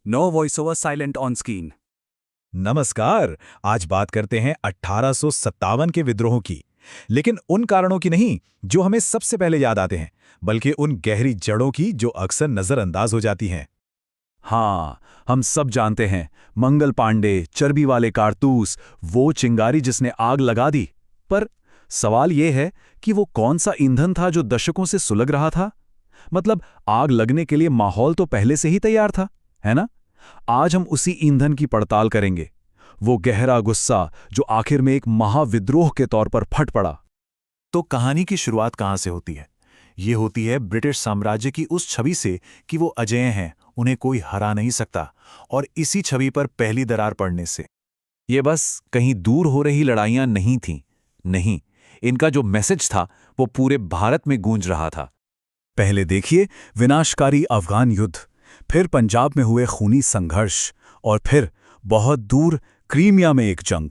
No voice over silent on screen. नमस्कार। आज बात करते हैं 1857 के विद्रोह की। लेकिन उन कारणों की नहीं जो हमें सबसे पहले याद आते हैं, बल्कि उन गहरी जड़ों की जो अक्सर नजरअंदाज हो जाती हैं। हाँ, हम सब जानते हैं, मंगल पांडे, चर्बी वाले कारतूस, वो चिंगारी जिसने आग लगा दी। पर सवाल ये है कि वो कौन सा ईंधन था जो दशकों से सुलग रहा था। मतलब आग लगने के लिए माहौल तो पहले से ही तैयार था, है ना? आज हम उसी ईंधन की पड़ताल करेंगे। वो गहरा गुस्सा जो आखिर में एक महाविद्रोह के तौर पर फट पड़ा। तो कहानी की शुरुआत कहाँ से होती है? ये होती है ब्रिटिश साम्राज्य की उस छवि से कि वो अजेय हैं, उन्हें कोई हरा नहीं सकता, और इसी छवि पर पहली दरार पड़ने से। ये बस कहीं दूर हो रही लड़ाइयां नहीं थीं। नहीं, इनका जो मैसेज था वो पूरे भारत में गूंज रहा था। पहले देखिए विनाशकारी अफगान युद्ध, फिर पंजाब में हुए खूनी संघर्ष, और फिर बहुत दूर क्रीमिया में एक जंग।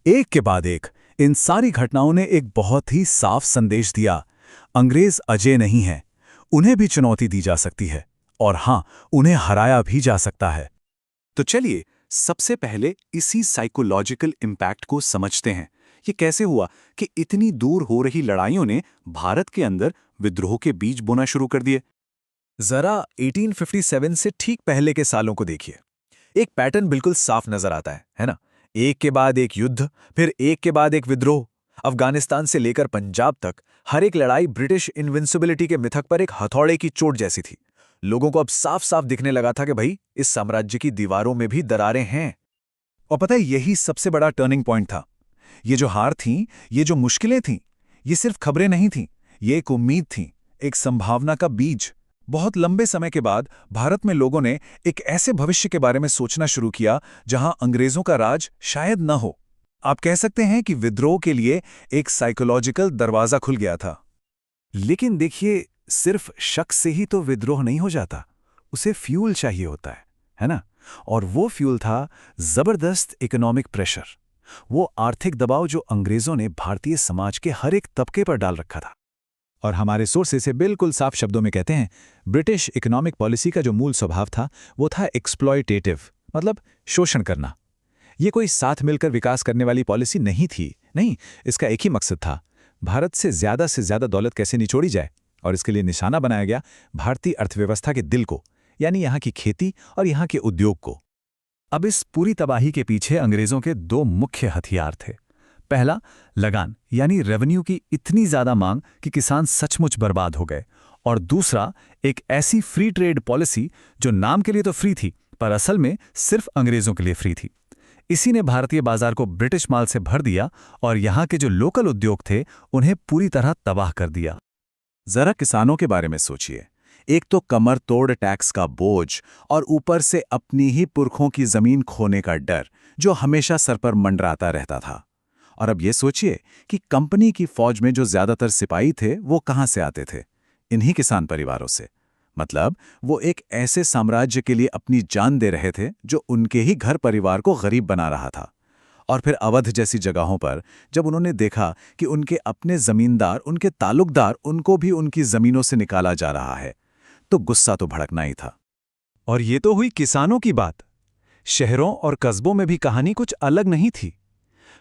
एक के बाद एक इन सारी घटनाओं ने एक बहुत ही साफ संदेश दिया। अंग्रेज अजय नहीं हैं, उन्हें भी चुनौती दी जा सकती है, और हाँ, उन्हें हराया भी जा सकता है। तो चलिए सबसे पहले इसी साइकोलॉजिकल इम्पैक्ट को समझते हैं। ये कैसे हुआ कि इतनी दूर हो रही लड़ाइयों ने भारत के अंदर विद्रोह के बीज बोना शुरू कर दिए। जरा 1857 से ठीक पहले के सालों को देखिए। एक पैटर्न बिल्कुल साफ नजर आता है ना? एक के बाद एक युद्ध, फिर एक के बाद एक विद्रोह। अफगानिस्तान से लेकर पंजाब तक हर एक लड़ाई ब्रिटिश इनविंसिबिलिटी के मिथक पर एक हथौड़े की चोट जैसी थी। लोगों को अब साफ साफ दिखने लगा था कि भाई, इस साम्राज्य की दीवारों में भी दरारें हैं। और पता है, यही सबसे बड़ा टर्निंग पॉइंट था। ये जो हार थी, ये जो मुश्किलें थीं, ये सिर्फ खबरें नहीं थीं, ये एक उम्मीद थी, एक संभावना का बीज। बहुत लंबे समय के बाद भारत में लोगों ने एक ऐसे भविष्य के बारे में सोचना शुरू किया जहां अंग्रेजों का राज शायद न हो। आप कह सकते हैं कि विद्रोह के लिए एक साइकोलॉजिकल दरवाजा खुल गया था। लेकिन देखिए, सिर्फ शक से ही तो विद्रोह नहीं हो जाता, उसे फ्यूल चाहिए होता है ना? और वो फ्यूल था जबरदस्त इकोनॉमिक प्रेशर, वो आर्थिक दबाव जो अंग्रेजों ने भारतीय समाज के हर एक तबके पर डाल रखा था। और हमारे सोर्सेस से बिल्कुल साफ शब्दों में कहते हैं, ब्रिटिश इकोनॉमिक पॉलिसी का जो मूल स्वभाव था वो था एक्सप्लॉयटेटिव, मतलब शोषण करना। ये कोई साथ मिलकर विकास करने वाली पॉलिसी नहीं थी। नहीं, इसका एक ही मकसद था, भारत से ज्यादा दौलत कैसे निचोड़ी जाए। और इसके लिए निशाना बनाया गया भारतीय अर्थव्यवस्था के दिल को, यानी यहाँ की खेती और यहाँ के उद्योग को। अब इस पूरी तबाही के पीछे अंग्रेजों के दो मुख्य हथियार थे। पहला, लगान, यानी रेवेन्यू की इतनी ज्यादा मांग कि किसान सचमुच बर्बाद हो गए। और दूसरा, एक ऐसी फ्री ट्रेड पॉलिसी जो नाम के लिए तो फ्री थी, पर असल में सिर्फ अंग्रेजों के लिए फ्री थी। इसी ने भारतीय बाजार को ब्रिटिश माल से भर दिया और यहाँ के जो लोकल उद्योग थे उन्हें पूरी तरह तबाह कर दिया। जरा किसानों के बारे में सोचिए। एक तो कमर तोड़ टैक्स का बोझ, और ऊपर से अपनी ही पुरखों की जमीन खोने का डर जो हमेशा सर पर मंडराता रहता था। और अब ये सोचिए कि कंपनी की फौज में जो ज्यादातर सिपाही थे वो कहाँ से आते थे? इन्हीं किसान परिवारों से। मतलब वो एक ऐसे साम्राज्य के लिए अपनी जान दे रहे थे जो उनके ही घर परिवार को गरीब बना रहा था। और फिर अवध जैसी जगहों पर जब उन्होंने देखा कि उनके अपने जमींदार, उनके ताल्लुकदार, उनको भी उनकी जमीनों से निकाला जा रहा है, तो गुस्सा तो भड़कना ही था। और ये तो हुई किसानों की बात। शहरों और कस्बों में भी कहानी कुछ अलग नहीं थी।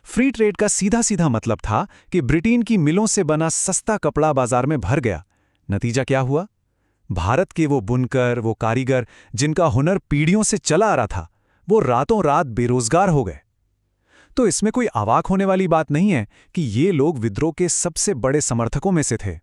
फ्री ट्रेड का सीधा सीधा मतलब था कि ब्रिटेन की मिलों से बना सस्ता कपड़ा बाजार में भर गया। नतीजा क्या हुआ? भारत के वो बुनकर, वो कारीगर जिनका हुनर पीढ़ियों से चला आ रहा था, वो रातों रात बेरोजगार हो गए। तो इसमें कोई अवाक होने वाली बात नहीं है कि ये लोग विद्रोह के सबसे बड़े समर्थकों में से थे।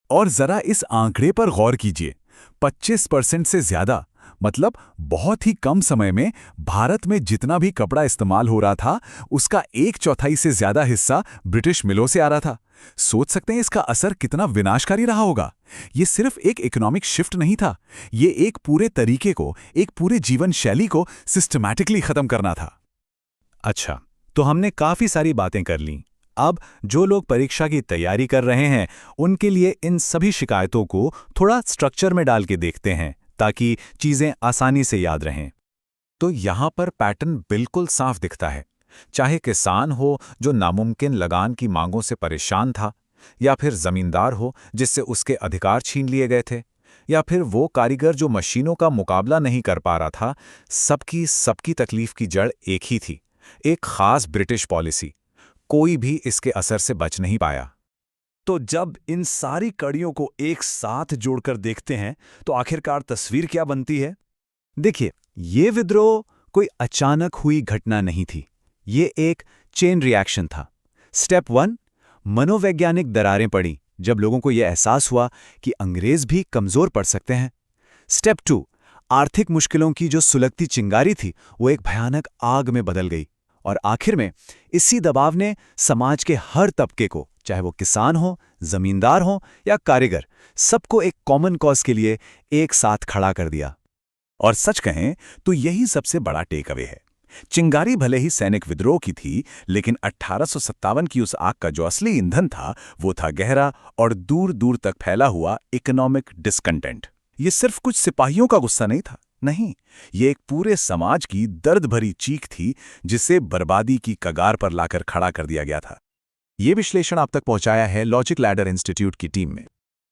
और जरा इस आंकड़े पर गौर कीजिए, 25% से ज्यादा, मतलब बहुत ही कम समय में भारत में जितना भी कपड़ा इस्तेमाल हो रहा था उसका 1/4 से ज्यादा हिस्सा ब्रिटिश मिलों से आ रहा था। सोच सकते हैं इसका असर कितना विनाशकारी रहा होगा। ये सिर्फ एक इकोनॉमिक शिफ्ट नहीं था, ये एक पूरे तरीके को, एक पूरे जीवन शैली को सिस्टमैटिकली खत्म करना था। अच्छा, तो हमने काफी सारी बातें कर लीं। अब जो लोग परीक्षा की तैयारी कर रहे हैं उनके लिए इन सभी शिकायतों को थोड़ा स्ट्रक्चर में डाल के देखते हैं ताकि चीजें आसानी से याद रहें। तो यहां पर पैटर्न बिल्कुल साफ दिखता है। चाहे किसान हो जो नामुमकिन लगान की मांगों से परेशान था, या फिर जमींदार हो जिससे उसके अधिकार छीन लिए गए थे, या फिर वो कारीगर जो मशीनों का मुकाबला नहीं कर पा रहा था, सबकी तकलीफ की जड़ एक ही थी, एक खास ब्रिटिश पॉलिसी। कोई भी इसके असर से बच नहीं पाया। तो जब इन सारी कड़ियों को एक साथ जोड़कर देखते हैं तो आखिरकार तस्वीर क्या बनती है? देखिए, ये विद्रोह कोई अचानक हुई घटना नहीं थी। ये एक चेन रिएक्शन था। स्टेप 1, मनोवैज्ञानिक दरारें पड़ी जब लोगों को यह एहसास हुआ कि अंग्रेज भी कमजोर पड़ सकते हैं। स्टेप 2, आर्थिक मुश्किलों की जो सुलगती चिंगारी थी वो एक भयानक आग में बदल गई। और आखिर में इसी दबाव ने समाज के हर तबके को, चाहे वो किसान हो, जमींदार हो या कारीगर, सबको एक कॉमन कॉज के लिए एक साथ खड़ा कर दिया। और सच कहें तो यही सबसे बड़ा टेक अवे है। चिंगारी भले ही सैनिक विद्रोह की थी, लेकिन 1857 की उस आग का जो असली ईंधन था वो था गहरा और दूर दूर तक फैला हुआ इकोनॉमिक डिस्कंटेंट। ये सिर्फ कुछ सिपाहियों का गुस्सा नहीं था, नहीं, ये एक पूरे समाज की दर्द भरी चीख थी जिसे बर्बादी की कगार पर लाकर खड़ा कर दिया गया था। ये विश्लेषण आप तक पहुंचाया है लॉजिक लैडर इंस्टीट्यूट की टीम में।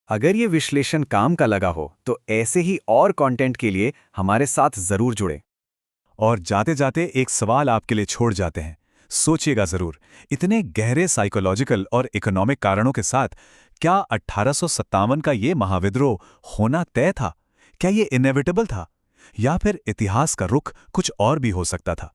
अगर ये विश्लेषण काम का लगा हो तो ऐसे ही और कंटेंट के लिए हमारे साथ जरूर जुड़ें। और जाते जाते एक सवाल आपके लिए छोड़ जाते हैं, सोचिएगा जरूर, इतने गहरे साइकोलॉजिकल और इकोनॉमिक कारणों के साथ क्या 1857 का ये महाविद्रोह होना तय था? क्या ये इनएविटेबल था, या फिर इतिहास का रुख कुछ और भी हो सकता था?